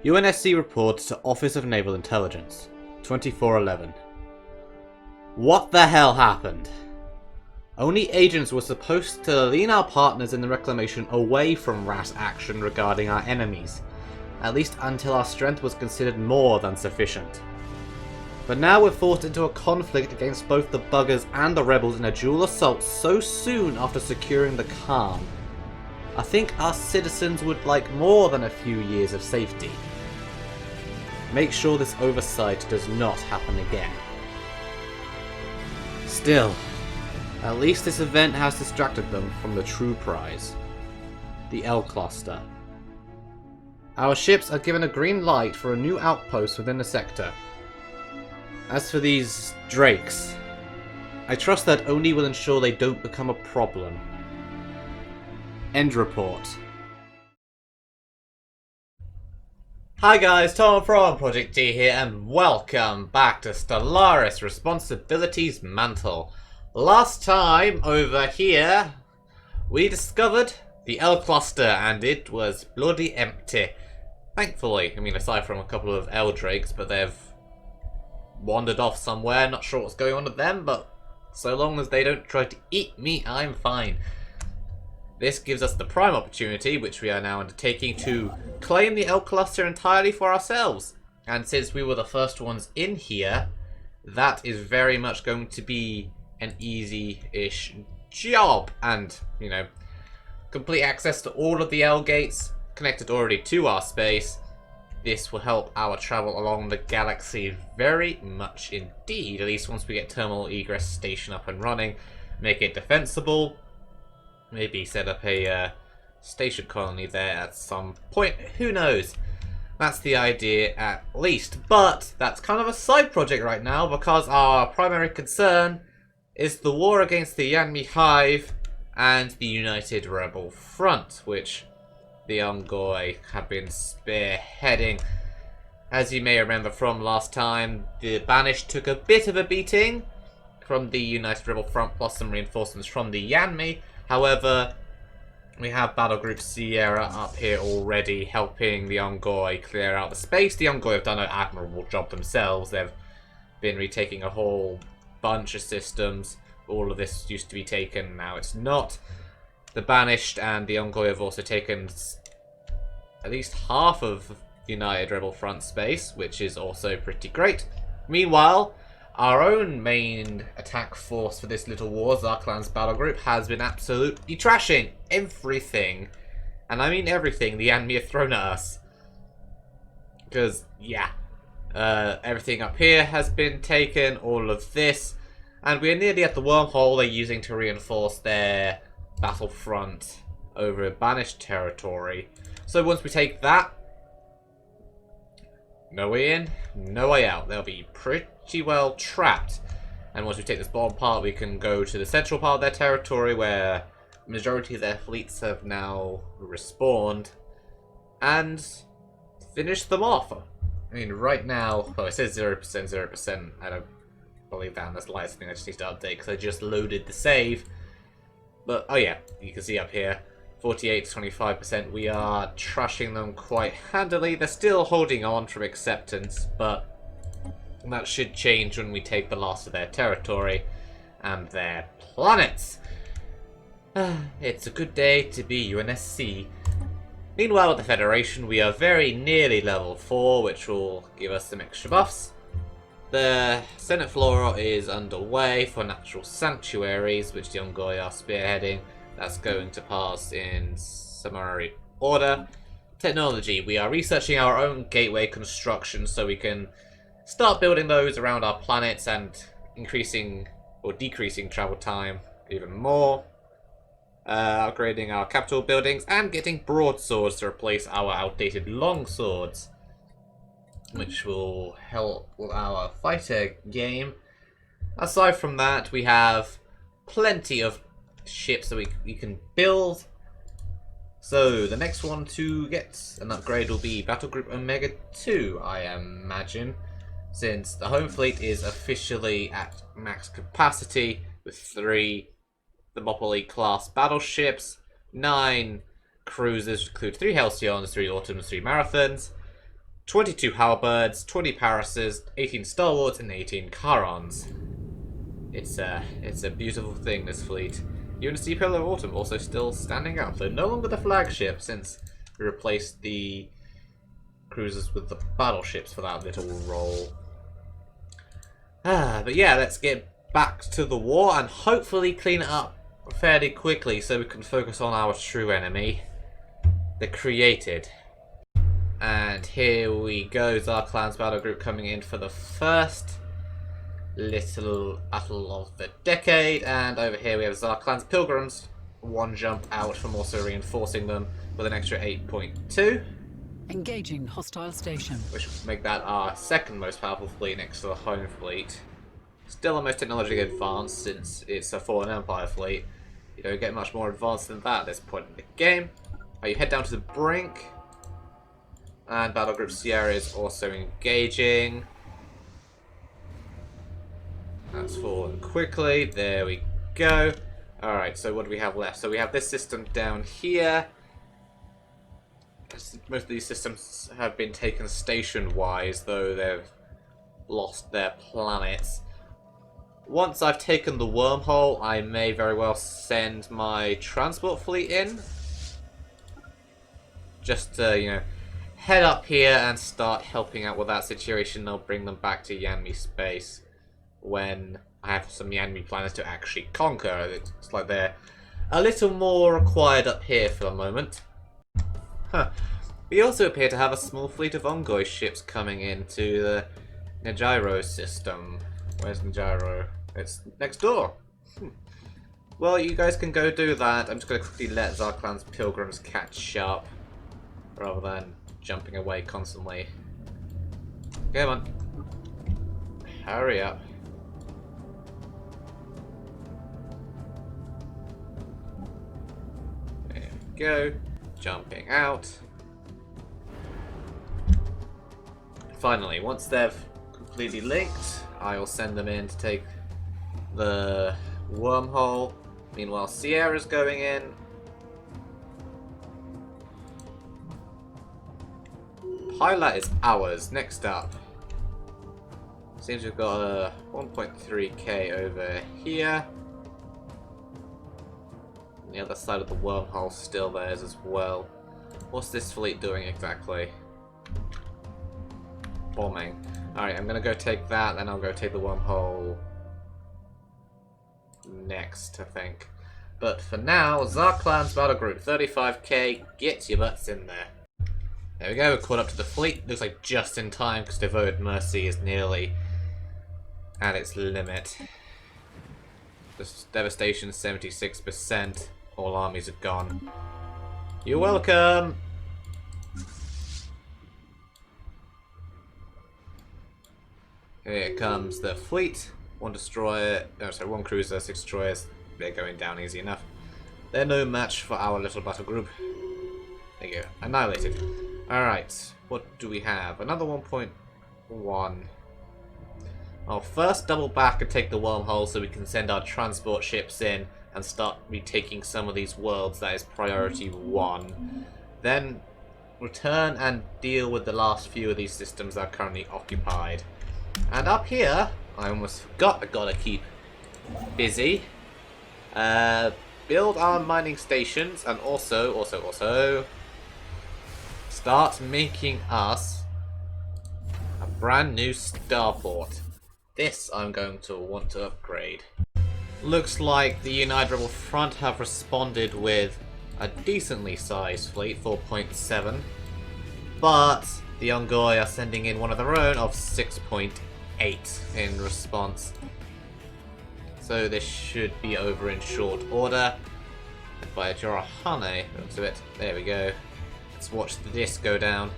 UNSC reports to Office of Naval Intelligence, 2411. What the hell happened? Only agents were supposed to lean our partners in the reclamation away from rash action regarding our enemies, at least until our strength was considered more than sufficient. But now we're forced into a conflict against both the buggers and the rebels in a dual assault so soon after securing the calm. I think our citizens would like more than a few years of safety. Make sure this oversight does not happen again. Still, at least this event has distracted them from the true prize, the L cluster. Our ships are given a green light for a new outpost within the sector. As for these drakes, I trust that Oni will ensure they don't become a problem. End report. Hi guys, Tom from Project D here, and welcome back to Stellaris Responsibilities Mantle. Last time over here, we discovered the L cluster, and it was bloody empty. Thankfully, I mean, aside from a couple of L drakes, but they've wandered off somewhere. Not sure what's going on with them, but so long as they don't try to eat me, I'm fine. This gives us the prime opportunity, which we are now undertaking, to claim the L cluster entirely for ourselves. And since we were the first ones in here, that is very much going to be an easy-ish job. And, you know, complete access to all of the L gates, connected already to our space. This will help our travel along the galaxy very much indeed, at least once we get terminal egress station up and running, make it defensible. Maybe set up a station colony there at some point. Who knows? That's the idea at least. But that's kind of a side project right now, because our primary concern is the war against the Yanmi Hive and the United Rebel Front, which the Ungoi have been spearheading. As you may remember from last time, the Banished took a bit of a beating from the United Rebel Front, plus some reinforcements from the Yanmi. However, we have Battle Group Sierra up here already helping the Ungoi clear out the space. The Ungoi have done an admirable job themselves. They've been retaking a whole bunch of systems. All of this used to be taken, now it's not. The Banished and the Ungoi have also taken at least half of United Rebel Front space, which is also pretty great. Meanwhile, our own main attack force for this little war, Zarklan's battle group, has been absolutely trashing everything. And I mean everything the enemy have thrown at us. Because, yeah, everything up here has been taken, all of this. And we're nearly at the wormhole they're using to reinforce their battlefront over Banished territory. So once we take that, no way in, no way out. They'll be pretty well trapped. And once we take this bottom part, we can go to the central part of their territory, where the majority of their fleets have now respawned, and finish them off. I mean, right now, well, it says 0%, 0%. I don't believe that, and that's the last thing I just need to update, because I just loaded the save. But, oh yeah, you can see up here, 48 to 25%. We are trashing them quite handily. They're still holding on from acceptance, but that should change when we take the last of their territory and their planets. It's a good day to be UNSC. Meanwhile, with the Federation, we are very nearly level 4, which will give us some extra buffs. The Senate Flora is underway for natural sanctuaries, which the Ungoi are spearheading. That's going to pass in summary order. Technology. We are researching our own gateway construction so we can start building those around our planets and increasing or decreasing travel time even more. Upgrading our capital buildings and getting broadswords to replace our outdated longswords, which will help with our fighter game. Aside from that, we have plenty of ships that we can build. So the next one to get an upgrade will be Battle Group Omega 2, I imagine, since the home fleet is officially at max capacity with 3 Thermopylae class battleships, 9 cruisers, which include 3 Halcyons, 3 Autumns, 3 Marathons, 22 halberds, 20 parases, 18 stalwarts, and 18 charons. It's a beautiful thing, this fleet. Unity Pillar of Autumn also still standing up, though no longer the flagship since we replaced the cruisers with the battleships for that little role. But yeah, let's get back to the war and hopefully clean it up fairly quickly so we can focus on our true enemy, the Created. And here we go, Zarklan's battle group coming in for the first little battle of the decade, and over here we have Zarklan's Pilgrims, one jump out from also reinforcing them with an extra 8.2. Engaging hostile station. Which would make that our second most powerful fleet next to the home fleet. Still the most technologically advanced since it's a Fallen Empire fleet. You don't get much more advanced than that at this point in the game. You head down to the brink. And Battle Group Sierra is also engaging. That's fallen quickly. There we go. Alright, so what do we have left? So we have this system down here. Most of these systems have been taken station-wise, though they've lost their planets. Once I've taken the wormhole, I may very well send my transport fleet in. Just to, you know, head up here and start helping out with that situation. I'll bring them back to Yanmi space when I have some Yanmi planets to actually conquer. It's like they're a little more required up here for the moment. Huh. We also appear to have a small fleet of Ongoy ships coming into the Nejiro system. Where's Nejiro? It's next door. Well, you guys can go do that. I'm just going to quickly let Zarklan's Pilgrims catch up, rather than jumping away constantly. Come on. Hurry up. There we go. Jumping out. Finally, once they've completely linked, I will send them in to take the wormhole. Meanwhile, Sierra's going in. Pilot is ours. Next up. Seems we've got a 1.3k over here. On the other side of the wormhole still theirs as well. What's this fleet doing exactly? Bombing. Alright, I'm gonna go take that, then I'll go take the wormhole next, I think. But for now, Zarklan's battle group, 35k, get your butts in there. There we go, we're caught up to the fleet. Looks like just in time, because Devoted Mercy is nearly at its limit. This devastation 76%. All armies are gone. You're welcome! Here comes the fleet. One destroyer, no, sorry, one cruiser, 6 destroyers. They're going down easy enough. They're no match for our little battle group. There you go, annihilated. Alright, what do we have? Another 1.1. I'll first double back and take the wormhole so we can send our transport ships in and start retaking some of these worlds. That is priority 1. Then return and deal with the last few of these systems that are currently occupied. And up here, I almost forgot, I gotta keep busy. Build our mining stations and also start making us a brand new starport. This I'm going to want to upgrade. Looks like the United Rebel Front have responded with a decently sized fleet, 4.7. But the Ongoy are sending in one of their own of 6.8 in response. So this should be over in short order. If I draw a Hane onto it, there we go. Let's watch this go down.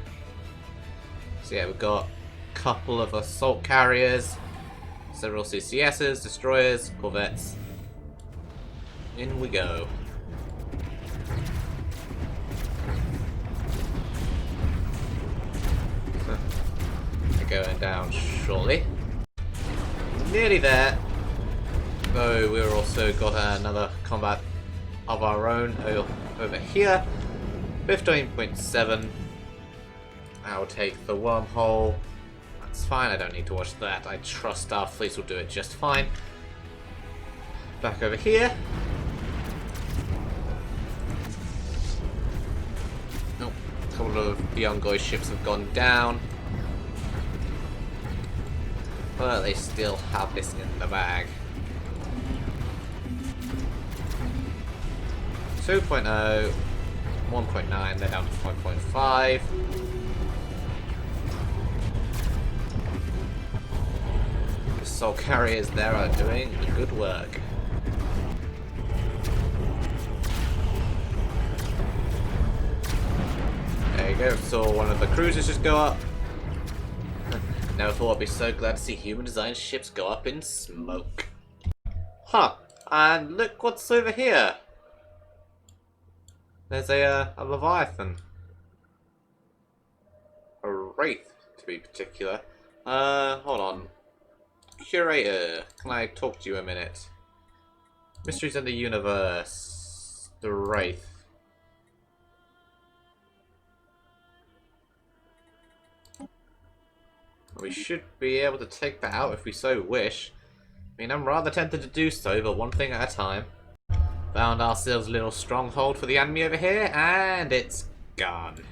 So yeah, we've got a couple of assault carriers, several CCSs, destroyers, corvettes. In we go. They're going down shortly. Nearly there. Though we've also got another combat of our own over here. 15.7. I'll take the wormhole. That's fine, I don't need to watch that. I trust our fleets will do it just fine. Back over here. Oh, a couple of the Ongoy ships have gone down. But they still have this in the bag. 2.0, 1.9, they're down to 5.5. The Soul Carriers there are doing good work. There you go, saw one of the cruisers just go up. Never thought I'd be so glad to see human designed ships go up in smoke. Huh, and look what's over here. There's a Leviathan. A Wraith, to be particular. Hold on. Curator, can I talk to you a minute? Mysteries in the Universe. The Wraith. We should be able to take that out if we so wish. I mean, I'm rather tempted to do so, but one thing at a time. Found ourselves a little stronghold for the enemy over here, and it's gone.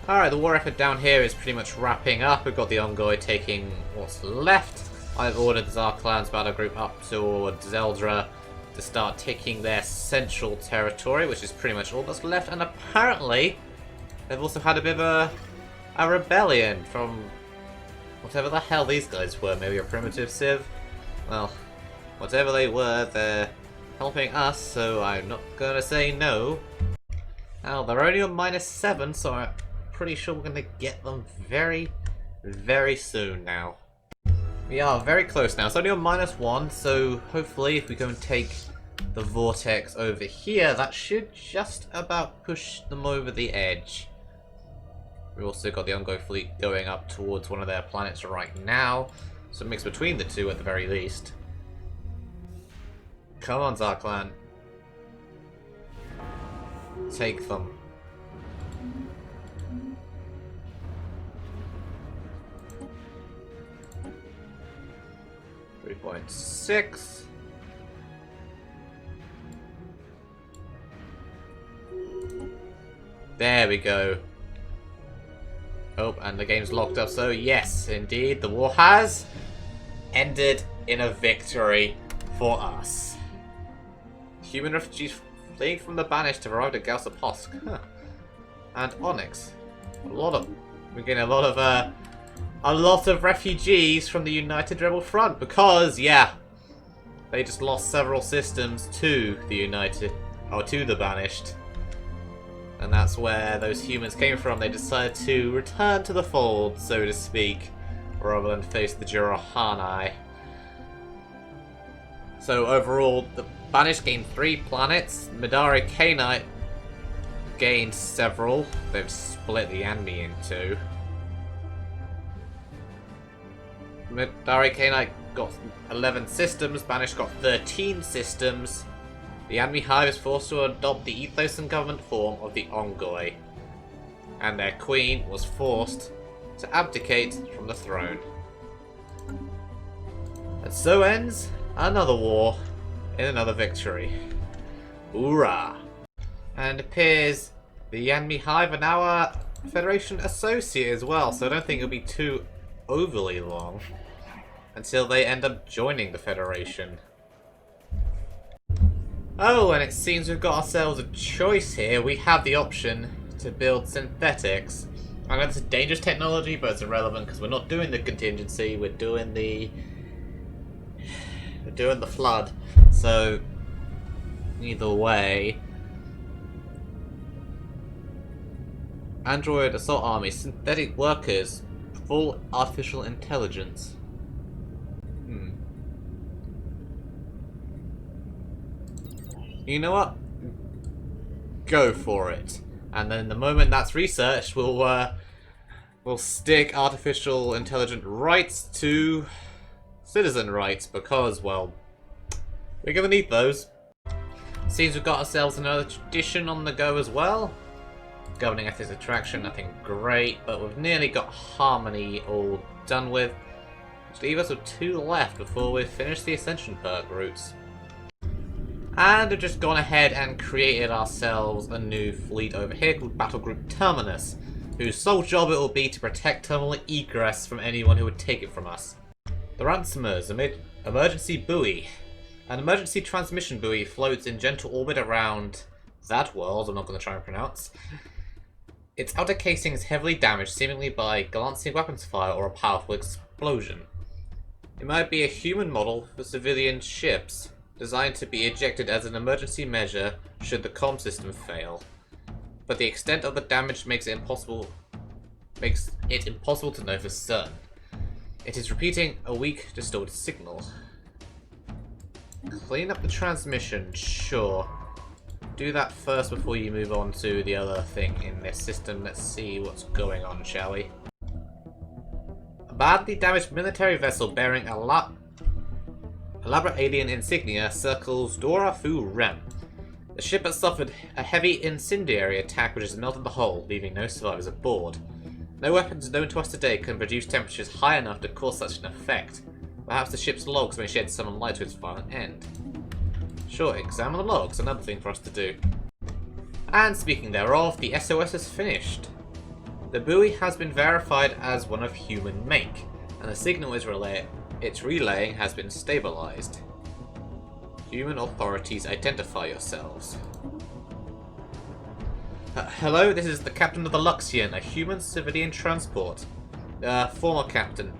Alright, the war effort down here is pretty much wrapping up. We've got the Ongoy taking what's left. I've ordered the Zarklan's battle group up towards Zeldra to start taking their central territory, which is pretty much all that's left. And apparently, they've also had a bit of a rebellion from whatever the hell these guys were. Maybe a primitive civ? Well, whatever they were, they're helping us, so I'm not gonna say no. Now, they're only on -7, so I'm pretty sure we're gonna get them very, very soon now. We are very close now. It's only on -1, so hopefully if we go and take the vortex over here, that should just about push them over the edge. We've also got the Ongo fleet going up towards one of their planets right now, so a mix between the two at the very least. Come on, Zarklan. Take them. .6. There we go. Oh, and the game's locked up, so yes, indeed, the war has ended in a victory for us. Human refugees fleeing from the Banished have arrived at Galsaposk. Huh. And Onyx. We're getting a lot of refugees from the United Rebel Front because, yeah, they just lost several systems to the to the Banished. And that's where those humans came from. They decided to return to the fold, so to speak, rather than face the Jurohani. So overall, the Banished gained 3 planets. Midari Kanite gained several. They've split the enemy in 2. Midari Kanite got 11 systems. Banished got 13 systems. The enemy Hive is forced to adopt the ethos and government form of the Ongoy. And their queen was forced to abdicate from the throne. And so ends another war in another victory. Hoorah! And it appears the enemy Hive are now a Federation associate as well, so I don't think it'll be too overly long until they end up joining the Federation. Oh, and it seems we've got ourselves a choice here. We have the option to build synthetics. I know it's a dangerous technology, but it's irrelevant because we're not doing the contingency, we're doing the flood. So either way, Android Assault Army, synthetic workers, full artificial intelligence. You know what? Go for it. And then the moment that's researched, we'll stick artificial intelligent rights to citizen rights because, well, we're gonna need those. Seems we've got ourselves another tradition on the go as well. Governing ethics attraction, nothing great, but we've nearly got harmony all done with. Which leaves us with 2 left before we've finished the ascension perk routes. And we've just gone ahead and created ourselves a new fleet over here called Battle Group Terminus, whose sole job it will be to protect terminal egress from anyone who would take it from us. The Ransomers, emergency buoy. An emergency transmission buoy floats in gentle orbit around that world, I'm not going to try and pronounce. Its outer casing is heavily damaged, seemingly by glancing weapons fire or a powerful explosion. It might be a human model for civilian ships, designed to be ejected as an emergency measure should the comm system fail. But the extent of the damage makes it impossible to know for certain. It is repeating a weak, distorted signal. Clean up the transmission, sure. Do that first before you move on to the other thing in this system. Let's see what's going on, shall we? A badly damaged military vessel bearing elaborate alien insignia circles Dora Fu Rem. The ship has suffered a heavy incendiary attack which has melted the hull, leaving no survivors aboard. No weapons known to us today can produce temperatures high enough to cause such an effect. Perhaps the ship's logs may shed some light to its violent end. Sure, examine the logs, another thing for us to do. And speaking thereof, the SOS is finished. The buoy has been verified as one of human make, and the signal it's relaying has been stabilized. Human authorities, identify yourselves. Hello, this is the captain of the Luxian, a human civilian transport. Former captain.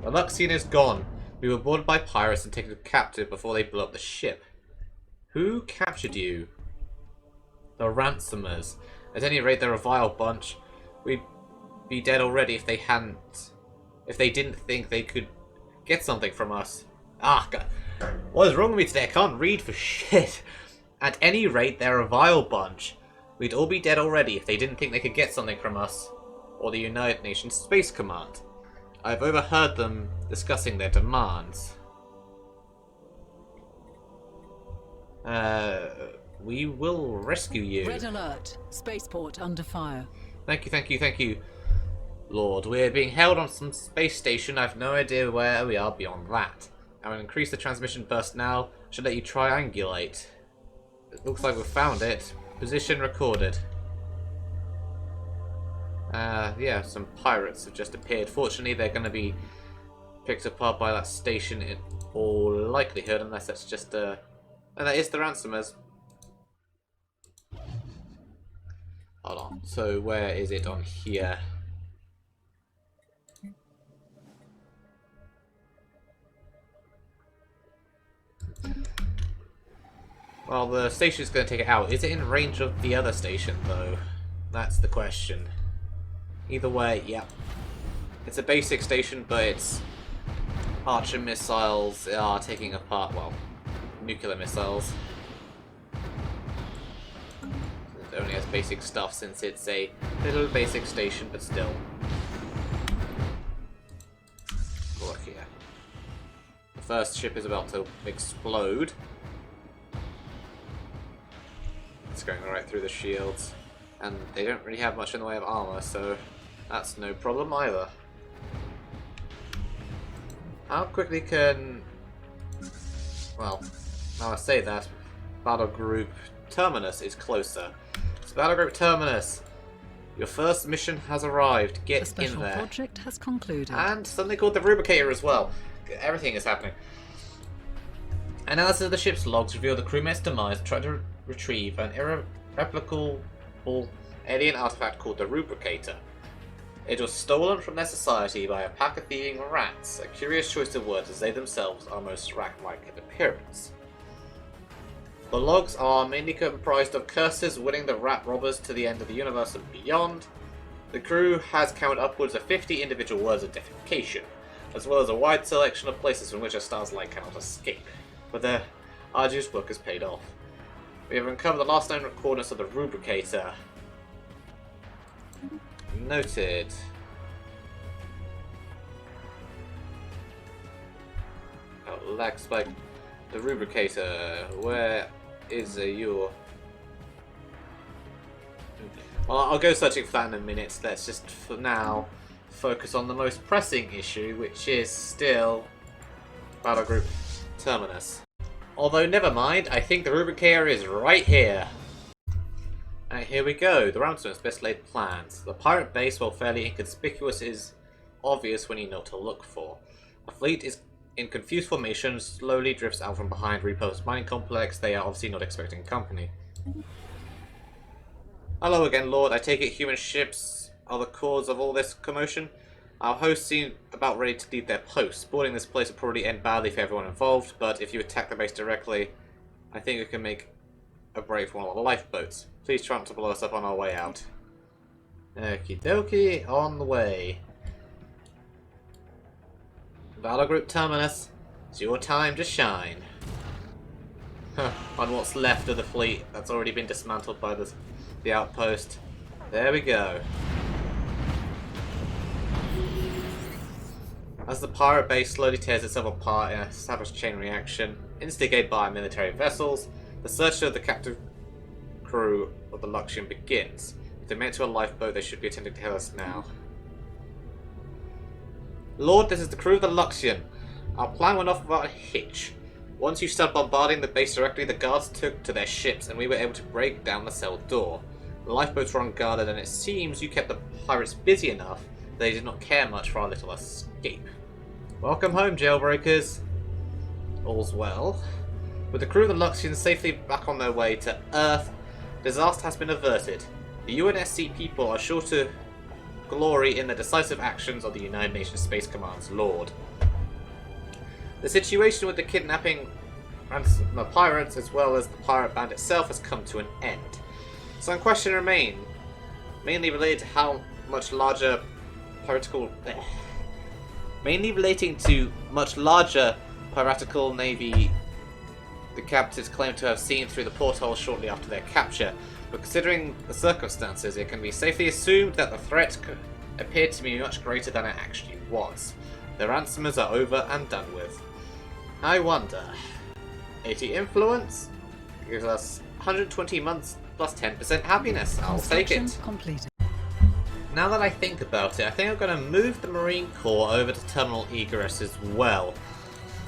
The Luxian is gone. We were boarded by pirates and taken captive before they blew up the ship. Who captured you? The Ransomers. At any rate, they're a vile bunch. We'd be dead already if they didn't think they could get something from us. Ah, God. What is wrong with me today? I can't read for shit. At any rate, they're a vile bunch. We'd all be dead already if they didn't think they could get something from us. Or the United Nations Space Command. I've overheard them discussing their demands. We will rescue you. Red alert. Spaceport under fire. Thank you, thank you, thank you. Lord, we're being held on some space station. I've no idea where we are beyond that. I'm going to increase the transmission burst now. I should let you triangulate. It looks like we've found it. Position recorded. Yeah, some pirates have just appeared. Fortunately, they're going to be picked apart by that station in all likelihood, unless that's just and that is the Ransomers. Hold on. So where is it on here? Well, the station's going to take it out. Is it in range of the other station, though? That's the question. Either way, yeah. It's a basic station, but its Archer missiles are taking apart, well, nuclear missiles. It only has basic stuff since it's a little basic station, but still. Look here. The first ship is about to explode. It's going right through the shields. And they don't really have much in the way of armor, so that's no problem either. How quickly can... Well, now I say that, Battle Group Terminus is closer. So Battle Group Terminus, your first mission has arrived. Get The special in there. project has concluded. And something called the Rubricator as well. Everything is happening. Analysis of the ship's logs reveal the crewmate's demise tried to retrieve an irreplicable alien artifact called the Rubricator. It was stolen from their society by a pack of thieving rats, a curious choice of words as they themselves are most rat-like in appearance. The logs are mainly comprised of curses winning the rat robbers to the end of the universe and beyond. The crew has counted upwards of 50 individual words of defecation, as well as a wide selection of places from which a star's light cannot escape, but their arduous work has paid off. We have uncovered the last known coordinates of the Rubricator. Noted. Oh, lag spike. The Rubricator. Where is your... Well, I'll go searching for that in a minute. Let's just, for now, focus on the most pressing issue, which is still Battle Group Terminus. Although, never mind, I think the rubric area is right here. And here we go, the Ransom's best laid plans. The pirate base, while fairly inconspicuous, is obvious when you know what to look for. A fleet is in confused formation, slowly drifts out from behind repurposed mining complex. They are obviously not expecting company. Hello again, Lord. I take it human ships are the cause of all this commotion? Our hosts seem about ready to leave their posts. Boarding this place will probably end badly for everyone involved, but if you attack the base directly, I think we can make a break for one of the lifeboats. Please try not to blow us up on our way out. Okie dokie, on the way. Battle Group Terminus, it's your time to shine. On what's left of the fleet that's already been dismantled by the outpost. There we go. As the pirate base slowly tears itself apart in a savage chain reaction, instigated by military vessels, the search of the captive crew of the Luxian begins. If they make it to a lifeboat, they should be attempting to kill us now. Lord, this is the crew of the Luxian. Our plan went off without a hitch. Once you started bombarding the base directly, the guards took to their ships and we were able to break down the cell door. The lifeboats were unguarded and it seems you kept the pirates busy enough that they did not care much for our little escape. Welcome home, jailbreakers. All's well. With the crew of the Luxian safely back on their way to Earth, disaster has been averted. The UNSC people are sure to glory in the decisive actions of the United Nations Space Command's Lord. The situation with the kidnapping and the pirates, as well as the pirate band itself, has come to an end. Some questions remain, mainly related to how much larger piratical... mainly relating to much larger piratical navy the captives claim to have seen through the porthole shortly after their capture, but considering the circumstances, it can be safely assumed that the threat appeared to be much greater than it actually was. The ransomers are over and done with. I wonder... 80 influence gives us 120 months plus 10% happiness. I'll take it. Completed. Now that I think about it, I think I'm going to move the Marine Corps over to Terminal Egress as well.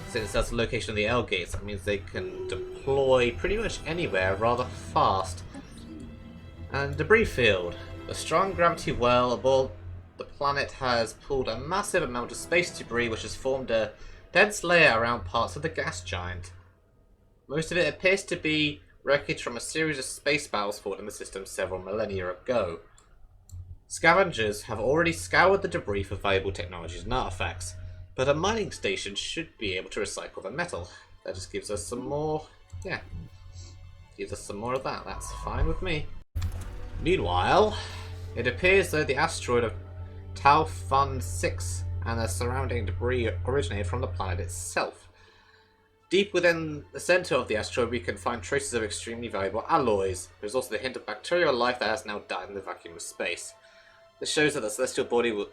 Since that's the location of the L gates, that means they can deploy pretty much anywhere rather fast. And debris field. The strong gravity well aboard the planet has pulled a massive amount of space debris which has formed a dense layer around parts of the gas giant. Most of it appears to be wreckage from a series of space battles fought in the system several millennia ago. Scavengers have already scoured the debris for valuable technologies and artifacts, but a mining station should be able to recycle the metal. That just gives us some more, gives us some more of that. That's fine with me. Meanwhile, it appears that the asteroid of Tau Fun 6 and the surrounding debris originated from the planet itself. Deep within the center of the asteroid, we can find traces of extremely valuable alloys. There's also the hint of bacterial life that has now died in the vacuum of space. This shows that the celestial body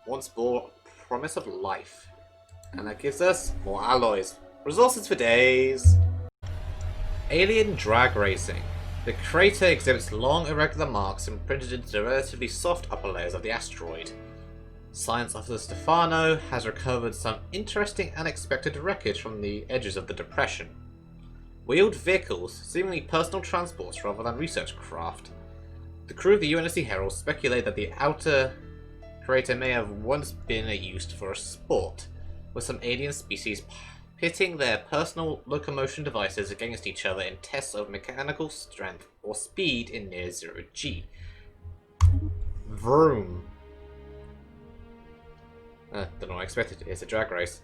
once bore promise of life. And that gives us more alloys. Resources for days. Alien drag racing. The crater exhibits long irregular marks imprinted into the relatively soft upper layers of the asteroid. Science Officer Stefano has recovered some interesting unexpected wreckage from the edges of the depression. Wheeled vehicles, seemingly personal transports rather than research craft. The crew of the UNSC Herald speculate that the outer crater may have once been used for a sport, with some alien species pitting their personal locomotion devices against each other in tests of mechanical strength or speed in near zero G. Vroom. Don't know what I expected. It's a drag race.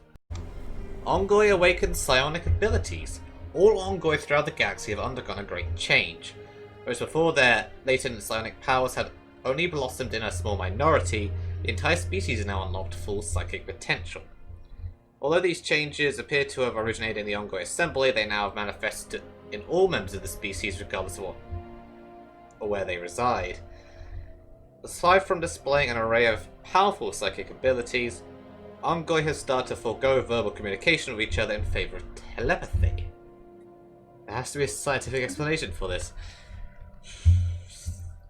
Ongoi awakens psionic abilities. All Ongoi throughout the galaxy have undergone a great change. Whereas before their latent psionic powers had only blossomed in a small minority, the entire species has now unlocked full psychic potential. Although these changes appear to have originated in the Ongoi assembly, they now have manifested in all members of the species regardless of what or where they reside. Aside from displaying an array of powerful psychic abilities, Ongoi has started to forego verbal communication with each other in favour of telepathy. There has to be a scientific explanation for this.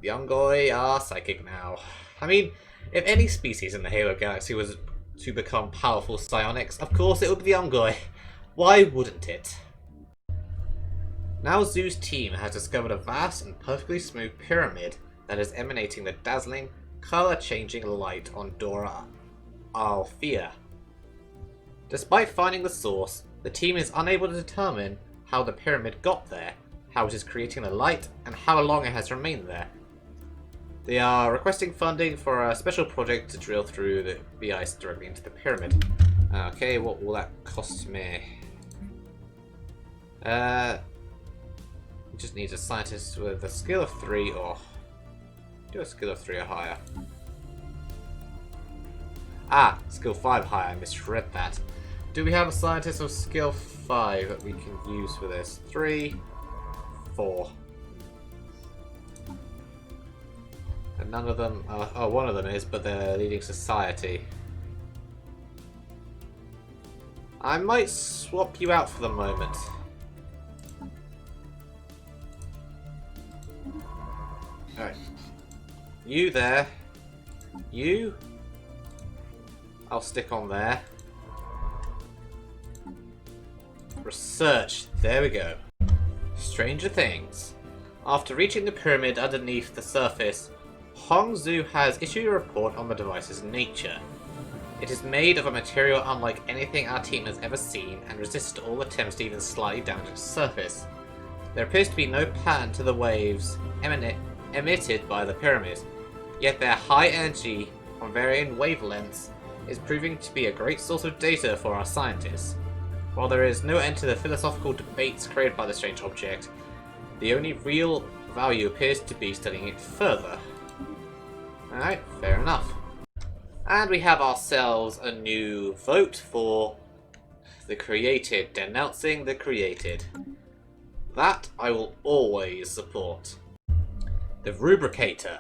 The Ungoi are psychic now. I mean, if any species in the Halo Galaxy was to become powerful psionics, of course it would be the Ungoi. Why wouldn't it? Now Zoo's team has discovered a vast and perfectly smooth pyramid that is emanating the dazzling, color-changing light on Dora Althea. Despite finding the source, the team is unable to determine how the pyramid got there, how it is creating the light, and how long it has remained there. They are requesting funding for a special project to drill through the ice directly into the pyramid. Okay, what will that cost me? We just need a scientist with a skill of 3 or... do a skill of 3 or higher. Ah, skill 5 higher, I misread that. Do we have a scientist of skill 5 that we can use for this? 3, 4. And none of them are... oh, one of them is, but they're leading society. I might swap you out for the moment. Alright. You there. You. I'll stick on there. Research. There we go. Stranger things. After reaching the pyramid underneath the surface, Hongzhu has issued a report on the device's nature. It is made of a material unlike anything our team has ever seen and resists all attempts to even slightly damage its surface. There appears to be no pattern to the waves emitted by the pyramid, yet their high energy on varying wavelengths is proving to be a great source of data for our scientists. While there is no end to the philosophical debates created by the strange object, the only real value appears to be studying it further. Alright, fair enough. And we have ourselves a new vote for the created, denouncing the created. That I will always support. The Rubricator.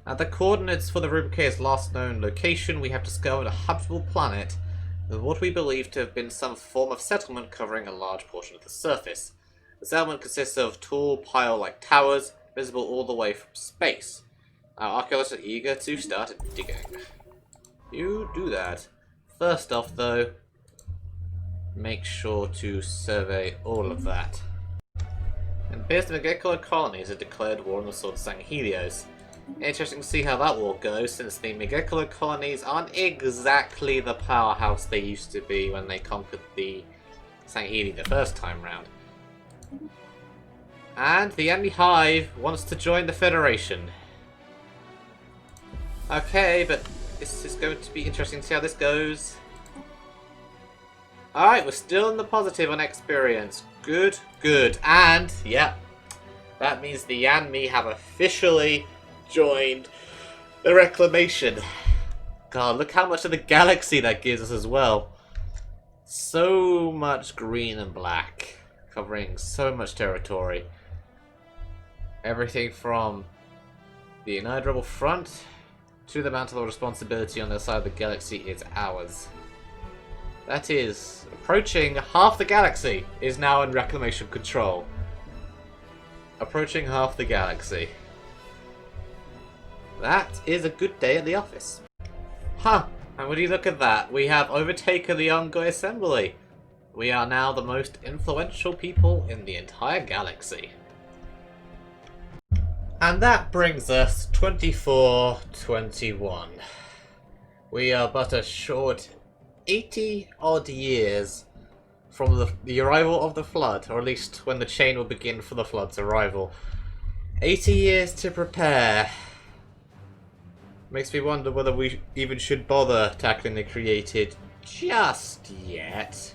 At the coordinates for the Rubricator's last known location, we have discovered a habitable planet with what we believe to have been some form of settlement covering a large portion of the surface. The settlement consists of tall, pile-like towers, visible all the way from space. Our archaeologists are eager to start digging. You do that. First off, though, make sure to survey all of that. And appears the Megacolored colonies have declared war on the Sword Sanghelios. Interesting to see how that will go, since the Megacolored colonies aren't exactly the powerhouse they used to be when they conquered the Sangheli the first time round. And the enemy Hive wants to join the Federation. Okay, but this is going to be interesting to see how this goes. Alright, we're still in the positive on experience. Good, good. And, yeah, that means the Yanmi have officially joined the Reclamation. God, look how much of the galaxy that gives us as well. So much green and black, covering so much territory. Everything from the United Rebel Front to the Mantle of Responsibility on the side of the galaxy is ours. That is, approaching half the galaxy is now in Reclamation control. Approaching half the galaxy. That is a good day at the office. Huh, and would you look at that, we have overtaken the Ungoi Assembly. We are now the most influential people in the entire galaxy. And that brings us 2421. We are but a short 80 odd years from the arrival of the Flood, or at least when the chain will begin for the Flood's arrival. 80 years to prepare. Makes me wonder whether we even should bother tackling the created just yet.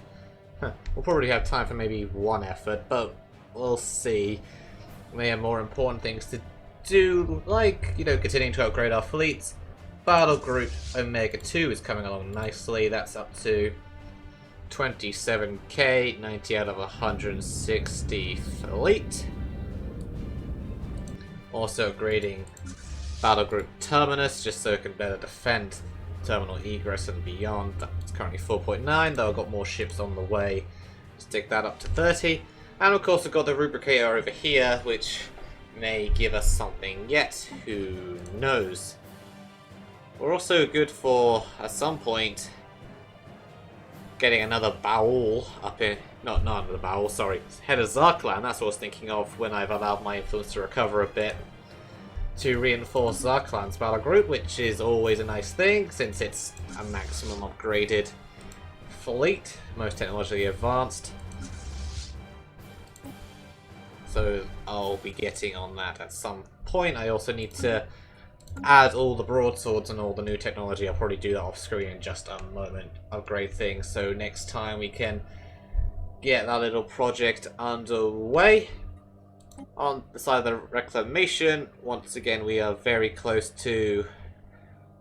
We'll probably have time for maybe one effort, but we'll see. We have more important things to do, like, you know, continuing to upgrade our fleets. Battle Group Omega 2 is coming along nicely. That's up to 27k, 90 out of 160 fleet. Also upgrading Battle Group Terminus, just so it can better defend terminal egress and beyond. That's currently 4.9, though I've got more ships on the way. Stick that up to 30. And of course we've got the Rubricator over here, which may give us something yet. Who knows? We're also good for, at some point, getting another Baul up in... Not another Baul, sorry. Head of Zarkland, that's what I was thinking of when I've allowed my influence to recover a bit. To reinforce Zarkland's battle group, which is always a nice thing, since it's a maximum upgraded fleet, most technologically advanced. So I'll be getting on that at some point. I also need to add all the broadswords and all the new technology. I'll probably do that off screen in just a moment. Upgrade things so next time we can get that little project underway. On the side of the reclamation, once again we are very close to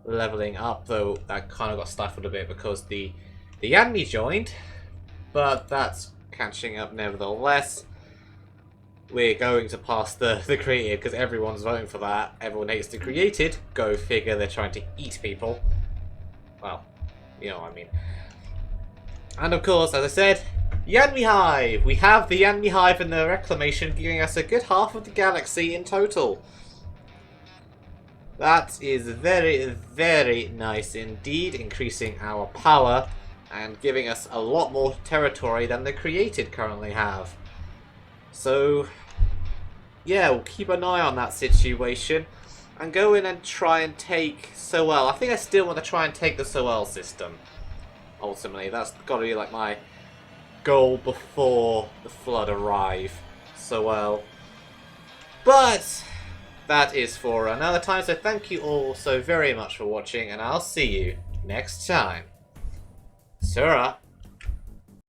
leveling up, though that kind of got stifled a bit because the enemy joined, but that's catching up nevertheless. We're going to pass the created because everyone's voting for that. Everyone hates the created. Go figure, they're trying to eat people. Well, you know what I mean. And of course, as I said, Yanmi Hive! We have the Yanmi Hive in the reclamation, giving us a good half of the galaxy in total. That is very, very nice indeed, increasing our power and giving us a lot more territory than the created currently have. So, yeah, we'll keep an eye on that situation and go in and try and take Soel. I think I still want to try and take the Soel system. Ultimately, that's got to be like my goal before the flood arrive. Soel. But that is for another time, so thank you all so very much for watching, and I'll see you next time. Sura.